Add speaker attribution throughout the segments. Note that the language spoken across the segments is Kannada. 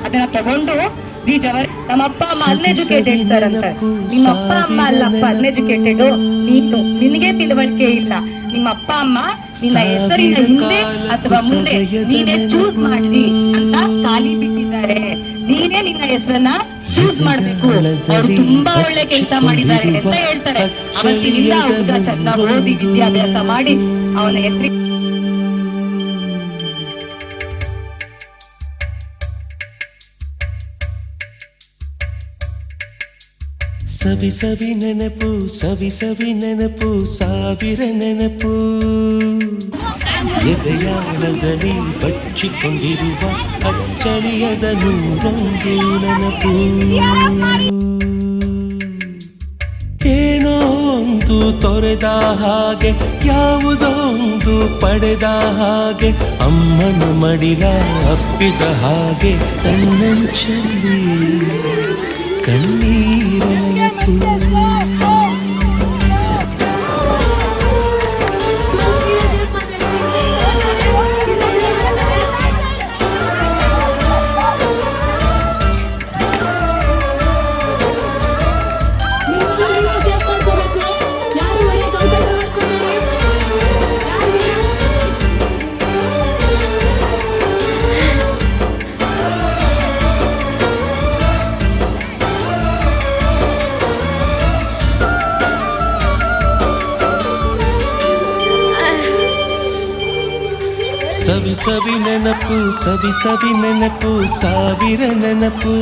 Speaker 1: ಅದನ್ನ ತಗೊಂಡು ನಮ್ಮ ಅಪ್ಪ ಅಮ್ಮ ಅನ್ಎಜುಕೇಟೆಡ್ ಸರ್ ಅಂತ. ನಿಮ್ಮ ಅಪ್ಪ ಅಮ್ಮ ಅಲ್ಲಪ್ಪ ಅನ್ಎಜುಕೇಟೆಡ್, ನೀನು, ನಿನಗೆ ತಿಳುವಳಿಕೆ ಇಲ್ಲ. ನಿಮ್ಮ ಅಪ್ಪ ಅಮ್ಮ ನಿನ್ನ ಹೆಸರಿನ ಹಿಂದೆ ಅಥವಾ ಮುಂದೆ ನೀನೇ ಚೂಸ್ ಮಾಡ್ಲಿ ಅಂತ ಖಾಲಿ ಬಿಟ್ಟಿದ್ದಾರೆ. ನೀನೇ ನಿನ್ನ ಹೆಸರನ್ನ ಚೂಸ್ ಮಾಡ್ಬೇಕು. ಅವ್ರು ತುಂಬಾ ಒಳ್ಳೆ ಕೆಲಸ ಮಾಡಿದ್ದಾರೆ ಅಂತ ಹೇಳ್ತಾರೆ. ಅವತ್ತಿನಿಂದ ಹುಡುಗ ಚೆನ್ನಾಗಿ ಓದಿ ವಿದ್ಯಾಭ್ಯಾಸ ಮಾಡಿ ಅವನ ಹೆಸರಿಗೆ
Speaker 2: ಸವಿ ಸವಿ ನೆನಪು, ಸವಿ ಸವಿ ನೆನಪು, ಸಾವಿರ ನೆನಪು, ಎದೆಯಾಳದಲ್ಲಿ ಬಚ್ಚಿಕೊಂಡಿರುವ ಅಚ್ಚಳಿಯದ ನೂರೊಂದು ನೆನಪು. ಏನೋ ಒಂದು ತೊರೆದ ಹಾಗೆ, ಯಾವುದೋ ಒಂದು ಪಡೆದ ಹಾಗೆ, ಅಮ್ಮನ ಮಡಿಲ ಅಪ್ಪಿದ ಹಾಗೆ, ಕಣ್ಣಂಚಲ್ಲಿ ಕಣ್ಣೀರ ನೆನಪು. ಸವಿ ಸವಿ ನೆನಪು, ಸವಿ ಸವಿ ನೆನಪು, ಸಾವಿರ ನೆನಪು,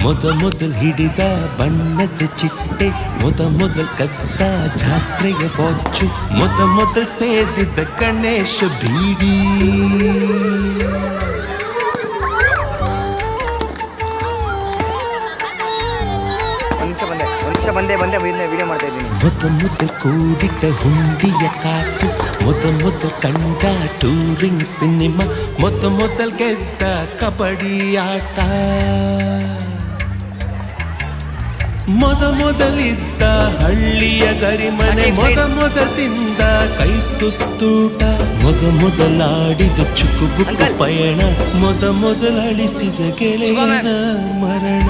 Speaker 2: ಮೊದಲ್ ಹಿಡಿದ ಬಣ್ಣದ ಚಿಟ್ಟೆ, ಮೊದಲ್ ಕದ್ದ ಜಾತ್ರೆಯ ವಾಚು, ಮೊದಲ್ ಸೇದಿದ್ದ ಗಣೇಶ ಬೀಡಿ. ಮೊದಲು ಕೂಡಿಟ್ಟ ಹುಂಡಿಯ ಕಾಸು, ಮೊದಲು ಕಂಡ ಟೂರಿಂಗ್ ಸಿನಿಮಾ, ಮೊದಲು ಗೆದ್ದ ಕಬಡ್ಡಿ ಆಟ, ಮೊದಲಿದ್ದ ಹಳ್ಳಿಯ ಗರಿಮನೆ, ಮೊದಲಿಂದ ಕೈ ತುತ್ತೂಟ, ಮೊದಲಾಡಿದ ಚುಕುಬುಕು ಪಯಣ, ಮೊದಲಳಿಸಿದ ಗೆಳೆಯನ ಮರಣ.